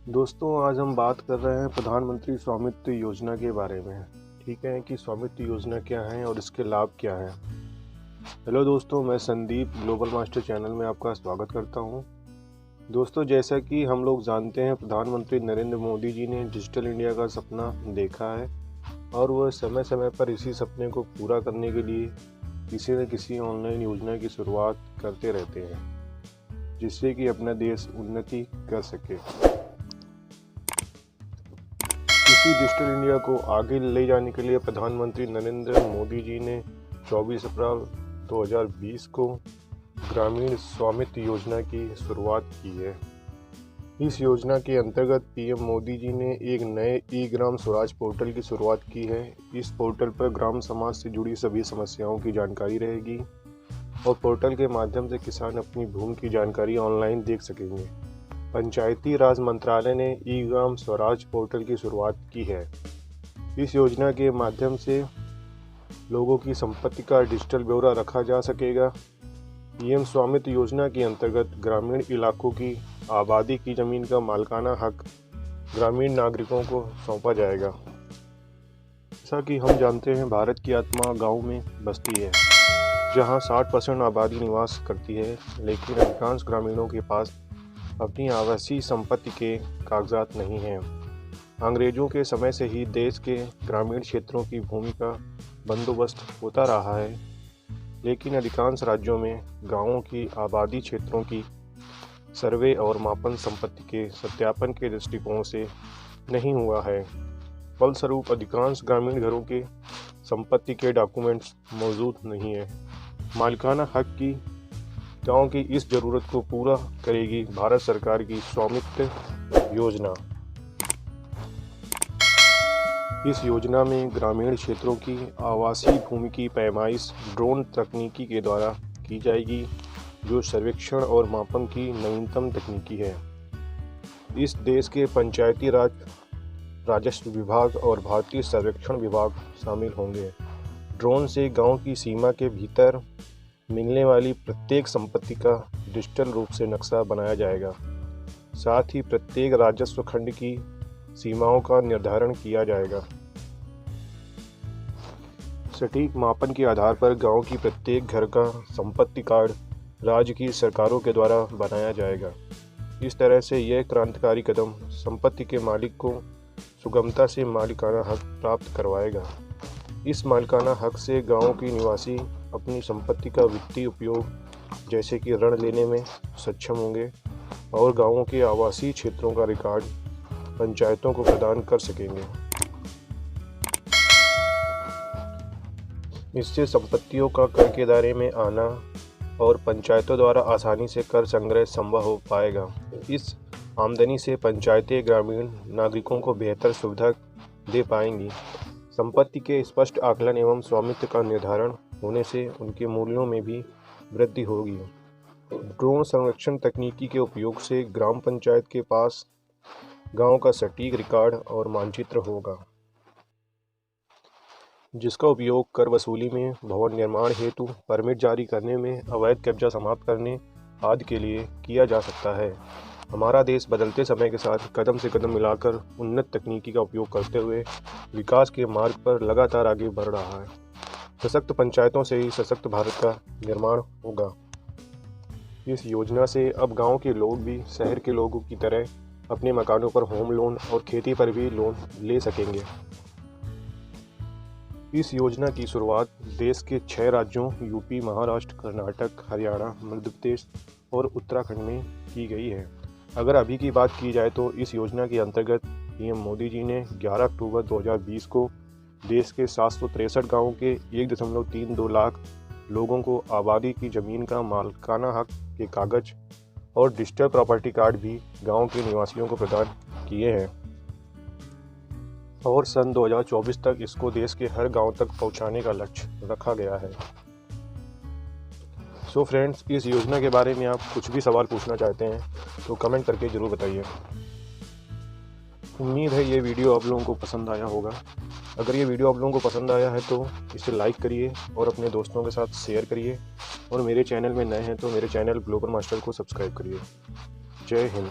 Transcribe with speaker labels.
Speaker 1: दोस्तों, आज हम बात कर रहे हैं प्रधानमंत्री स्वामित्व योजना के बारे में। ठीक है कि स्वामित्व योजना क्या है और इसके लाभ क्या हैं। हेलो दोस्तों, मैं संदीप ग्लोबल मास्टर चैनल में आपका स्वागत करता हूं। दोस्तों, जैसा कि हम लोग जानते हैं, प्रधानमंत्री नरेंद्र मोदी जी ने डिजिटल इंडिया का सपना देखा है और वह समय समय पर इसी सपने को पूरा करने के लिए किसी न किसी ऑनलाइन योजना की शुरुआत करते रहते हैं, जिससे कि अपना देश उन्नति कर सके। इसी डिजिटल इंडिया को आगे ले जाने के लिए प्रधानमंत्री नरेंद्र मोदी जी ने 24 अप्रैल 2020 को ग्रामीण स्वामित्व योजना की शुरुआत की है। इस योजना के अंतर्गत पीएम मोदी जी ने एक नए ई ग्राम स्वराज पोर्टल की शुरुआत की है। इस पोर्टल पर ग्राम समाज से जुड़ी सभी समस्याओं की जानकारी रहेगी और पोर्टल के माध्यम से किसान अपनी भूमि की जानकारी ऑनलाइन देख सकेंगे। पंचायती राज मंत्रालय ने ई ग्राम स्वराज पोर्टल की शुरुआत की है। इस योजना के माध्यम से लोगों की संपत्ति का डिजिटल ब्यौरा रखा जा सकेगा। पीएम स्वामित्व योजना के अंतर्गत ग्रामीण इलाकों की आबादी की जमीन का मालिकाना हक ग्रामीण नागरिकों को सौंपा जाएगा। जैसा कि हम जानते हैं, भारत की आत्मा गांव में बसती है, जहां 60% आबादी निवास करती है, लेकिन अधिकांश ग्रामीणों के पास अपनी आवासीय संपत्ति के कागजात नहीं हैं। अंग्रेजों के समय से ही देश के ग्रामीण क्षेत्रों की भूमि का बंदोबस्त होता रहा है, लेकिन अधिकांश राज्यों में गांवों की आबादी क्षेत्रों की सर्वे और मापन संपत्ति के सत्यापन के दृष्टिकोण से नहीं हुआ है। फलस्वरूप अधिकांश ग्रामीण घरों के संपत्ति के डॉक्यूमेंट्स मौजूद नहीं है। मालिकाना हक की गांव की इस जरूरत को पूरा करेगी भारत सरकार की स्वामित्व योजना। इस योजना में ग्रामीण क्षेत्रों की आवासीय भूमि की पैमाइश ड्रोन तकनीकी के द्वारा की जाएगी, जो सर्वेक्षण और मापन की नवीनतम तकनीकी है। इस देश के पंचायती राज, राजस्व विभाग और भारतीय सर्वेक्षण विभाग शामिल होंगे। ड्रोन से गांव की सीमा के भीतर मिलने वाली प्रत्येक संपत्ति का डिजिटल रूप से नक्शा बनाया जाएगा। साथ ही प्रत्येक राजस्व खंड की सीमाओं का निर्धारण किया जाएगा। सटीक मापन के आधार पर गांव की प्रत्येक घर का संपत्ति कार्ड राज्य की सरकारों के द्वारा बनाया जाएगा। इस तरह से यह क्रांतिकारी कदम संपत्ति के मालिक को सुगमता से मालिकाना हक प्राप्त करवाएगा। इस मालिकाना हक से गांव के निवासी अपनी संपत्ति का वित्तीय उपयोग, जैसे कि ऋण लेने में सक्षम होंगे और गांवों के आवासीय क्षेत्रों का रिकॉर्ड पंचायतों को प्रदान कर सकेंगे। इससे संपत्तियों का कर के दायरे में आना और पंचायतों द्वारा आसानी से कर संग्रह संभव हो पाएगा। इस आमदनी से पंचायतें ग्रामीण नागरिकों को बेहतर सुविधा दे पाएंगी। संपत्ति के स्पष्ट आकलन एवं स्वामित्व का निर्धारण होने से उनके मूल्यों में भी वृद्धि होगी। ड्रोन संरक्षण तकनीकी के उपयोग से ग्राम पंचायत के पास गांव का सटीक रिकॉर्ड और मानचित्र होगा, जिसका उपयोग कर वसूली में, भवन निर्माण हेतु परमिट जारी करने में, अवैध कब्जा समाप्त करने आदि के लिए किया जा सकता है। हमारा देश बदलते समय के साथ कदम से कदम मिलाकर उन्नत तकनीकी का उपयोग करते हुए विकास के मार्ग पर लगातार आगे बढ़ रहा है। सशक्त पंचायतों से ही सशक्त भारत का निर्माण होगा। इस योजना से अब गांव के लोग भी शहर के लोगों की तरह अपने मकानों पर होम लोन और खेती पर भी लोन ले सकेंगे। इस योजना की शुरुआत देश के 6 राज्यों यूपी, महाराष्ट्र, कर्नाटक, हरियाणा, मध्य प्रदेश और उत्तराखंड में की गई है। अगर अभी की बात की जाए तो इस योजना के अंतर्गत पीएम मोदी जी ने 11 अक्टूबर 2020 को देश के 763 गांवों के 1.32 लाख लोगों को आबादी की ज़मीन का मालिकाना हक के कागज और डिजिटल प्रॉपर्टी कार्ड भी गांव के निवासियों को प्रदान किए हैं और सन 2024 तक इसको देश के हर गांव तक पहुंचाने का लक्ष्य रखा गया है। सो फ्रेंड्स, इस योजना के बारे में आप कुछ भी सवाल पूछना चाहते हैं तो कमेंट करके ज़रूर बताइए। उम्मीद है ये वीडियो आप लोगों को पसंद आया होगा। अगर ये वीडियो आप लोगों को पसंद आया है तो इसे लाइक करिए और अपने दोस्तों के साथ शेयर करिए, और मेरे चैनल में नए हैं तो मेरे चैनल ग्लोबल मास्टर को सब्सक्राइब करिए। जय हिंद।